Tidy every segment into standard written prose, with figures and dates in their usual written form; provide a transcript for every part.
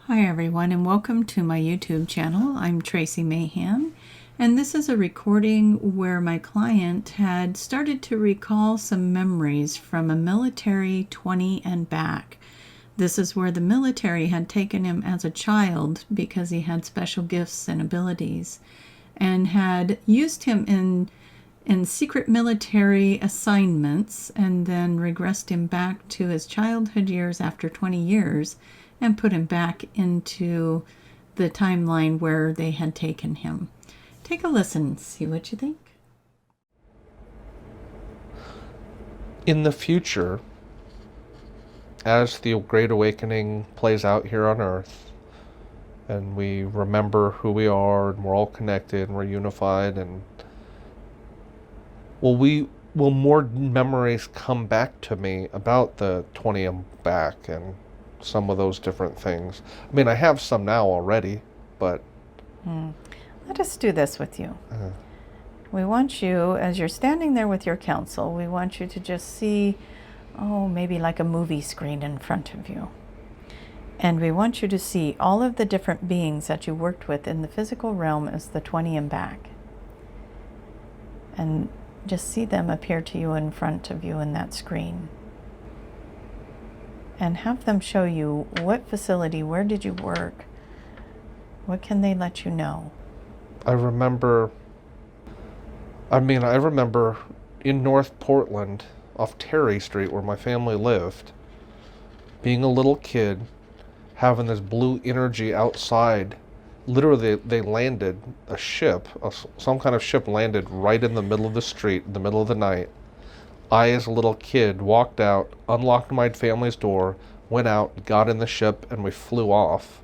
Hi everyone, and welcome to my YouTube channel. I'm Tracie Mahan, and this is a recording where my client had started to recall some memories from a military 20 and back. This is where the military had taken him as a child because he had special gifts and abilities, and had used him in secret military assignments, and then regressed him back to his childhood years after 20 years and put him back into the timeline where they had taken him. Take a listen, see what you think. In the future, as the Great Awakening plays out here on Earth, and we remember who we are, and we're all connected, and we're unified, and will more memories come back to me about the 20 and back and some of those different things. I mean, I have some now already, but... Let us do this with you. We want you, as you're standing there with your counsel, we want you to just see, maybe like a movie screen in front of you. And we want you to see all of the different beings that you worked with in the physical realm as the 20 and back. And just see them appear to you in front of you in that screen. And have them show you what facility, where did you work, what can they let you know? I remember in North Portland, off Terry Street, where my family lived, being a little kid, having this blue energy outside. Literally, they landed a ship, some kind of ship landed right in the middle of the street, in the middle of the night. I, as a little kid, walked out, unlocked my family's door, went out, got in the ship, and we flew off.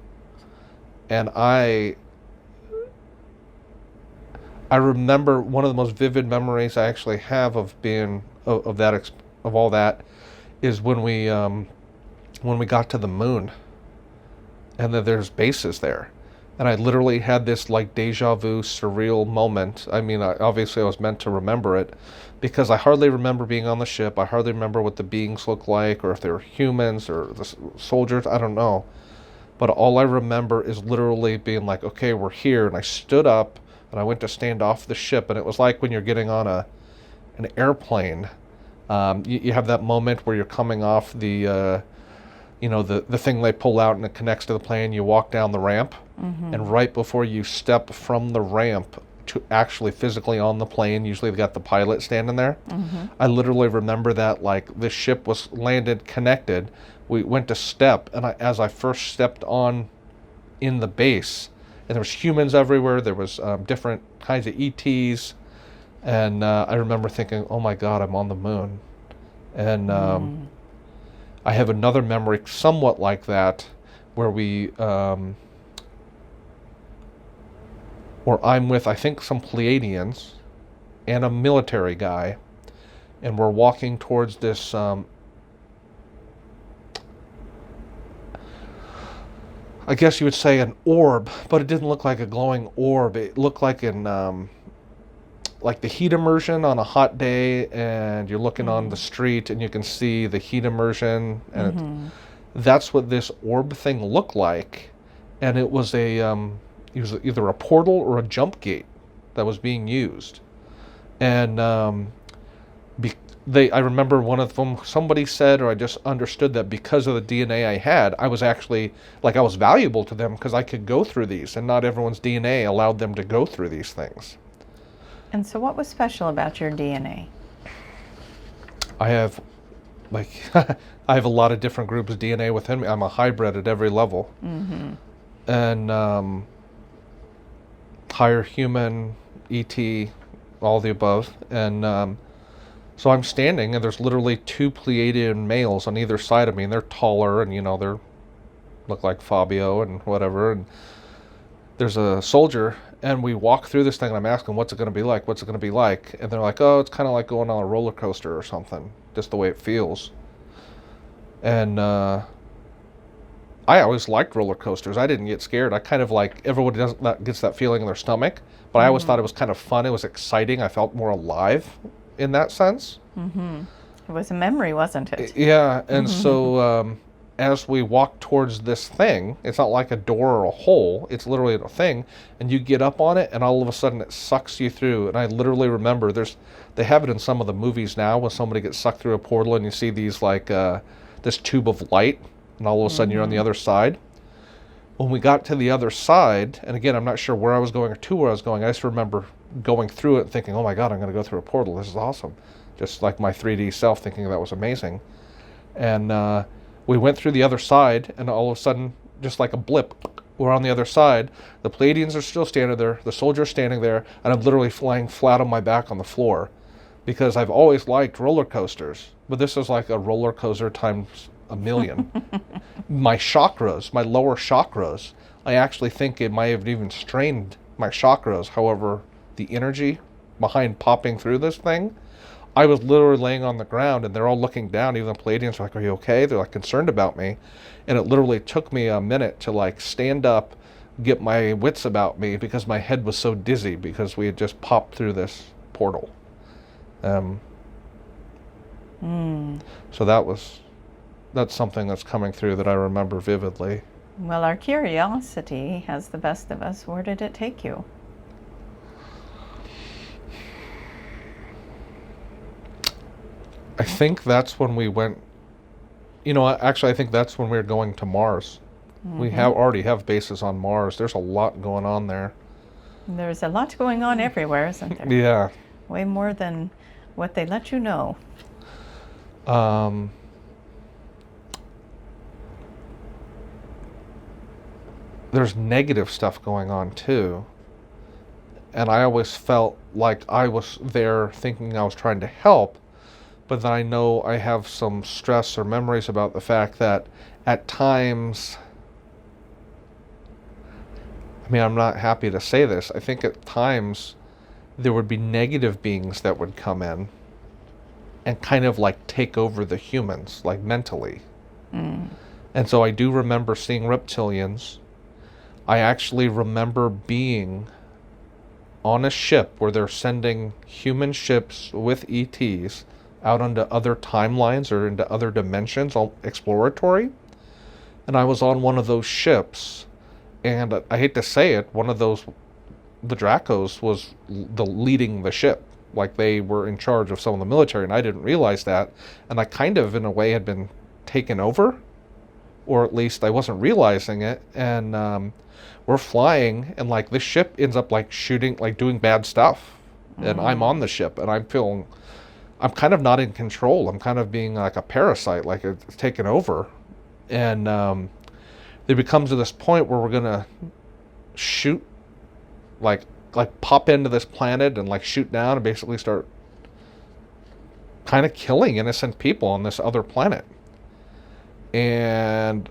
And I remember one of the most vivid memories I actually have of being of all that is when we got to the moon, and that there's bases there. And I literally had this like deja vu, surreal moment. I mean, obviously I was meant to remember it, because I hardly remember being on the ship. I hardly remember what the beings look like, or if they were humans or the soldiers. I don't know. But all I remember is literally being like, okay, we're here. And I stood up and I went to stand off the ship. And it was like when you're getting on an airplane. You have that moment where you're coming off the thing they pull out and it connects to the plane. You walk down the ramp. Mm-hmm. And right before you step from the ramp to actually physically on the plane, usually they've got the pilot standing there. Mm-hmm. I literally remember that, like, the ship was landed, connected. We went to step, and as I first stepped on in the base, and there was humans everywhere. There was different kinds of ETs, and I remember thinking, oh my God, I'm on the moon. And I have another memory somewhat like that, where I'm with, I think, some Pleiadians and a military guy, and we're walking towards this, I guess you would say an orb, but it didn't look like a glowing orb. It looked like like the heat immersion on a hot day, and you're looking on the street and you can see the heat immersion, and that's what this orb thing looked like. And it was it was either a portal or a jump gate that was being used. And I remember one of them, somebody said, or I just understood that because of the DNA I had, I was actually, I was valuable to them because I could go through these, and not everyone's DNA allowed them to go through these things. And so what was special about your DNA? I have, I have a lot of different groups of DNA within me. I'm a hybrid at every level. Mm-hmm. And higher human, ET, all the above. And so I'm standing, and there's literally two Pleiadian males on either side of me, and they're taller, and they're look like Fabio and whatever. And there's a soldier, and we walk through this thing, and I'm asking, what's it going to be like? What's it going to be like? And they're like, oh, it's kind of like going on a roller coaster or something, just the way it feels. And I always liked roller coasters. I didn't get scared. I kind of everybody gets that feeling in their stomach, but I always thought it was kind of fun. It was exciting. I felt more alive in that sense. Mm-hmm. It was a memory, wasn't it? Yeah, and so as we walk towards this thing, it's not like a door or a hole, it's literally a thing, and you get up on it, and all of a sudden it sucks you through. And I literally remember they have it in some of the movies now when somebody gets sucked through a portal and you see these like this tube of light, and all of a sudden you're on the other side. When we got to the other side, and again, I'm not sure where I was going or to where I was going, I just remember going through it and thinking, oh my God, I'm going to go through a portal. This is awesome. Just like my 3D self thinking that was amazing. And we went through the other side, and all of a sudden, just like a blip, we're on the other side. The Pleiadians are still standing there, the soldiers standing there, and I'm literally flying flat on my back on the floor. Because I've always liked roller coasters, but this is like a roller coaster times a million. My chakras, my lower chakras, I actually think it might have even strained my chakras. However, the energy behind popping through this thing, I was literally laying on the ground, and they're all looking down. Even the Pleiadians are like, are you okay? They're like concerned about me. And it literally took me a minute to like stand up, get my wits about me, because my head was so dizzy because we had just popped through this portal. So that's something that's coming through that I remember vividly. Well, our curiosity has the best of us. Where did it take you? I think that's when we went, actually I think that's when we were going to Mars. We already have bases on Mars. There's a lot going on there. There's a lot going on everywhere, isn't there? Yeah. Way more than what they let you know. There's negative stuff going on too. And I always felt like I was there thinking I was trying to help, but then I know I have some stress or memories about the fact that at times, I'm not happy to say this, I think at times there would be negative beings that would come in and kind of like take over the humans, like mentally. And so I do remember seeing reptilians. I actually remember being on a ship where they're sending human ships with ETs out onto other timelines or into other dimensions, all exploratory. And I was on one of those ships, and I hate to say it, the Dracos was leading the ship. Like they were in charge of some of the military, and I didn't realize that. And I kind of, in a way, had been taken over, or at least I wasn't realizing it. And we're flying, and like this ship ends up like shooting, like doing bad stuff. And I'm on the ship, and I'm kind of not in control. I'm kind of being like a parasite, like it's taken over. And it becomes to this point where we're gonna shoot, like pop into this planet and like shoot down and basically start kind of killing innocent people on this other planet. And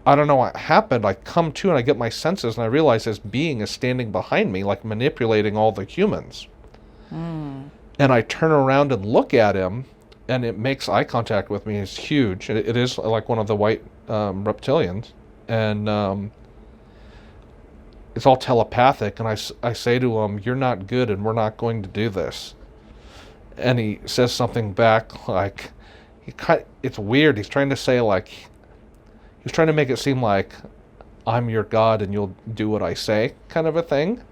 I don't know what happened. I come to and I get my senses, and I realize this being is standing behind me, like manipulating all the humans. And I turn around and look at him, and it makes eye contact with me. It's huge. It is like one of the white reptilians. And it's all telepathic, and I say to him, you're not good, and we're not going to do this. And he says something back, like, it's weird. He's trying to say, like, he's trying to make it seem like I'm your God and you'll do what I say, kind of a thing.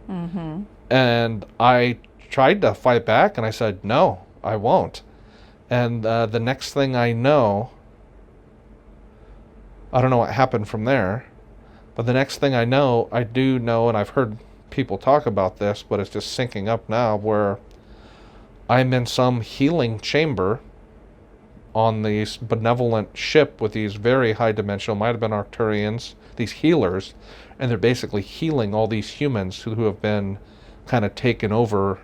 And I tried to fight back, and I said, no, I won't. And the next thing I know, I don't know what happened from there, but the next thing I do know, and I've heard people talk about this, but it's just syncing up now, where I'm in some healing chamber on this benevolent ship with these very high dimensional, might have been Arcturians, these healers, and they're basically healing all these humans who have been kind of taken over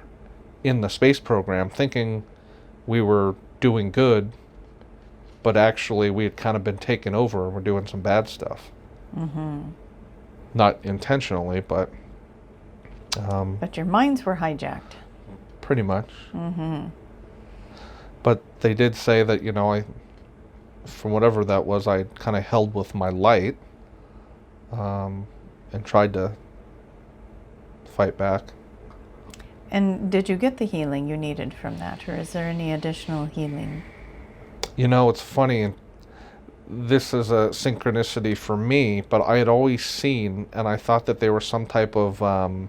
in the space program, thinking we were doing good, but actually we had kind of been taken over and we're doing some bad stuff. Not intentionally, but but your minds were hijacked. Pretty much. But they did say that, from whatever that was, I kind of held with my light and tried to fight back. And did you get the healing you needed from that, or is there any additional healing? It's funny. this is a synchronicity for me, but I had always seen, and I thought that they were some type of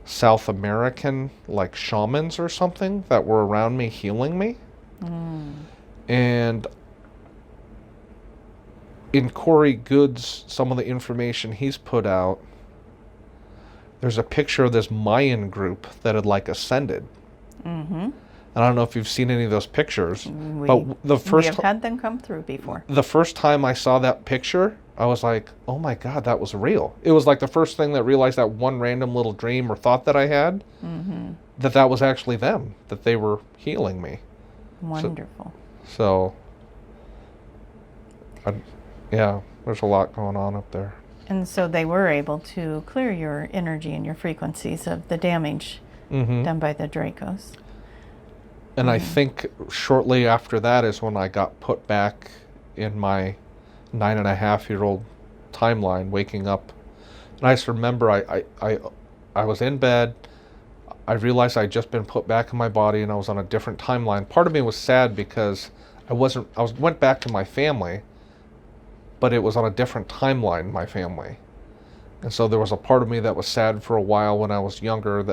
South American, like shamans or something, that were around me healing me. And in Corey Good's, some of the information he's put out, there's a picture of this Mayan group that had like ascended. And I don't know if you've seen any of those pictures, but we have had them come through before. The first time I saw that picture, I was like, oh my God, that was real. It was like the first thing that realized that one random little dream or thought that I had, that was actually them, that they were healing me. Wonderful. So yeah, there's a lot going on up there. And so they were able to clear your energy and your frequencies of the damage done by the Dracos. And I think shortly after that is when I got put back in my 9.5-year-old timeline, waking up. And I just remember I was in bed. I realized I'd just been put back in my body and I was on a different timeline. Part of me was sad because I went back to my family, but it was on a different timeline, my family. And so there was a part of me that was sad for a while when I was younger,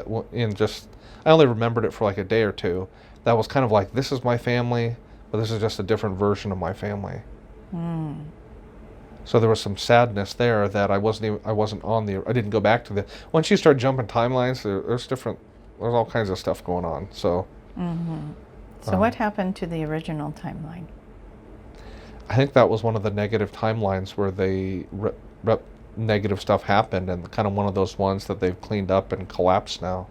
I only remembered it for like a day or two. That was kind of like, this is my family, but this is just a different version of my family. So there was some sadness there that I didn't go back to once you start jumping timelines, there's all kinds of stuff going on. So. So what happened to the original timeline? I think that was one of the negative timelines where negative stuff happened, and kind of one of those ones that they've cleaned up and collapsed now.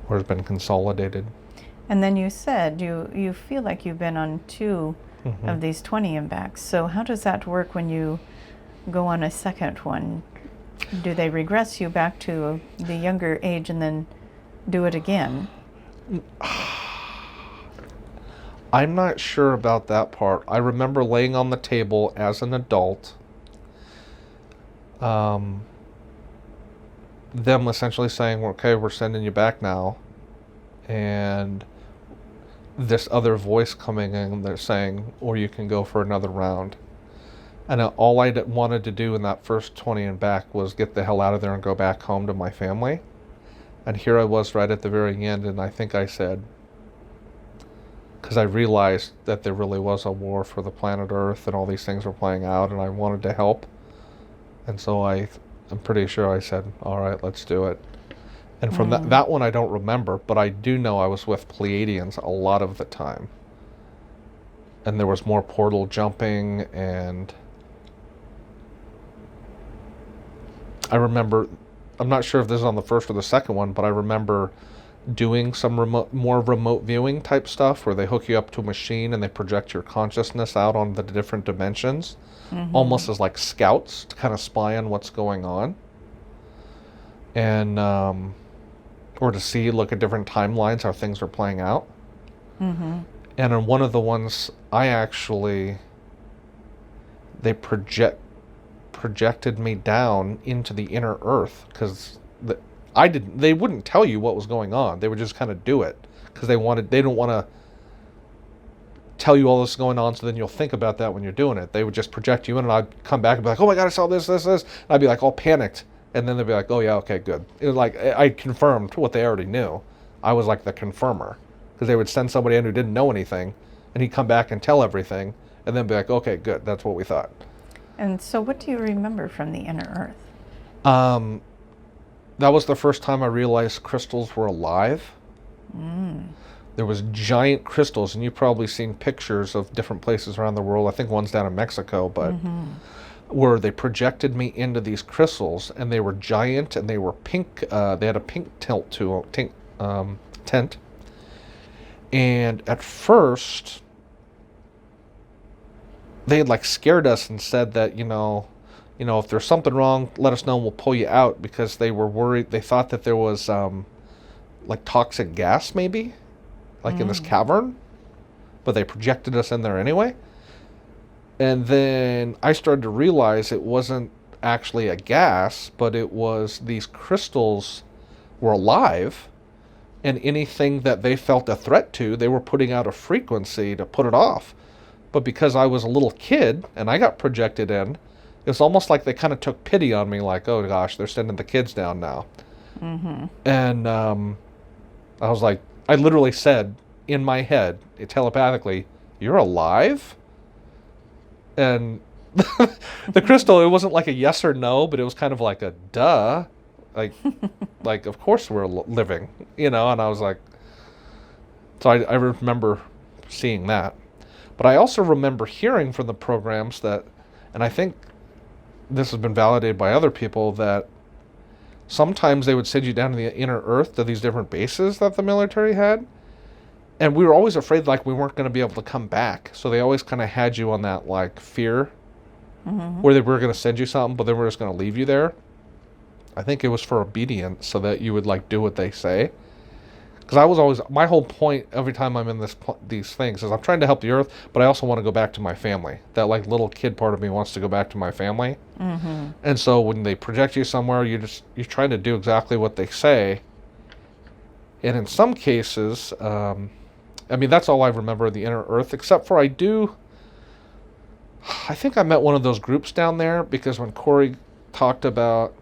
Or has been consolidated. And then you said you feel like you've been on 2 of these 20 and backs. So how does that work when you go on a second one? Do they regress you back to the younger age and then do it again? I'm not sure about that part. I remember laying on the table as an adult, them essentially saying, okay, we're sending you back now, and this other voice coming in, they're saying, or you can go for another round. And all I wanted to do in that first 20 and back was get the hell out of there and go back home to my family. And here I was right at the very end, and I think I said, because I realized that there really was a war for the planet Earth and all these things were playing out, and I wanted to help. And so I'm pretty sure I said, all right, let's do it. And from that one I don't remember, but I do know I was with Pleiadians a lot of the time. And there was more portal jumping, and I remember, I'm not sure if this is on the first or the second one, but I remember doing some more remote viewing type stuff where they hook you up to a machine and they project your consciousness out on the different dimensions, almost as like scouts to kind of spy on what's going on, and or to look at different timelines, how things are playing out. And in one of the ones they projected me down into the inner Earth, because they wouldn't tell you what was going on. They would just kind of do it because they don't want to tell you all this is going on, so then you'll think about that when you're doing it. They would just project you in, and I'd come back and be like, oh my God, I saw this. And I'd be like all panicked. And then they'd be like, oh yeah, okay, good. It was like I confirmed what they already knew. I was like the confirmer, because they would send somebody in who didn't know anything, and he'd come back and tell everything, and then be like, okay, good, that's what we thought. And so what do you remember from the inner Earth? That was the first time I realized crystals were alive. There was giant crystals, and you've probably seen pictures of different places around the world. I think one's down in Mexico, but where they projected me into these crystals, and they were giant, and they were pink. They had a pink tint. And at first, they had like scared us and said that, if there's something wrong, let us know and we'll pull you out, because they were worried. They thought that there was like toxic gas maybe, like in this cavern, but they projected us in there anyway. And then I started to realize it wasn't actually a gas, but it was these crystals were alive, and anything that they felt a threat to, they were putting out a frequency to put it off. But because I was a little kid and I got projected in, it's almost like they kind of took pity on me, like, oh gosh, they're sending the kids down now. Mm-hmm. And I was like, I literally said in my head, telepathically, "You're alive?" And the crystal, it wasn't like a yes or no, but it was kind of like a duh. Like of course we're living, And I was like, so I remember seeing that. But I also remember hearing from the programs that, and I think this has been validated by other people, that sometimes they would send you down to the inner earth to these different bases that the military had. And we were always afraid like we weren't going to be able to come back. So they always kind of had you on that like fear where they were going to send you something, but then we're just going to leave you there. I think it was for obedience, so that you would like do what they say. Because I was always, my whole point every time I'm in these things is I'm trying to help the earth, but I also want to go back to my family. That like little kid part of me wants to go back to my family. Mm-hmm. And so when they project you somewhere, you're trying to do exactly what they say. And in some cases, that's all I remember of the inner earth, except for I think I met one of those groups down there, because when Corey talked about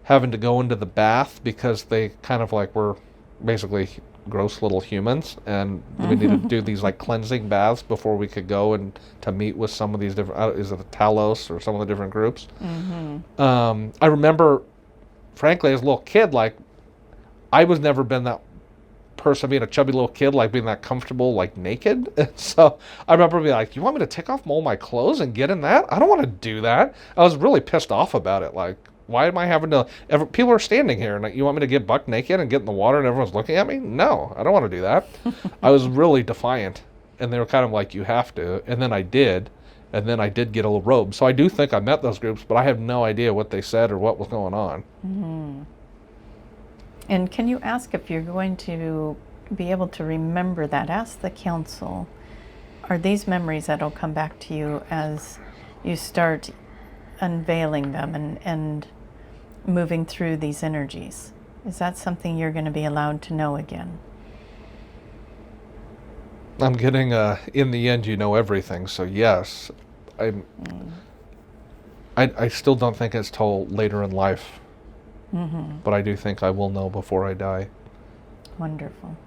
having to go into the bath because they kind of like were basically gross little humans, and we needed to do these like cleansing baths before we could go and to meet with some of these different, is it the Talos or some of the different groups? I remember, frankly, as a little kid, like I was never been that person, being a chubby little kid, like being that comfortable like naked. And so I remember being like, you want me to take off all my clothes and get in that? I don't want to do that. I was really pissed off about it. Like, why am I having to, people are standing here and you want me to get buck naked and get in the water and everyone's looking at me? No, I don't want to do that. I was really defiant, and they were kind of like, you have to. And then I did get a little robe. So I do think I met those groups, but I have no idea what they said or what was going on. Mm-hmm. And can you ask, if you're going to be able to remember that, ask the council, are these memories that'll come back to you as you start unveiling them and moving through these energies? Is that something you're going to be allowed to know again? I'm getting, in the end, you know everything, so yes. I still don't think it's till later in life. But I do think I will know before I die. Wonderful.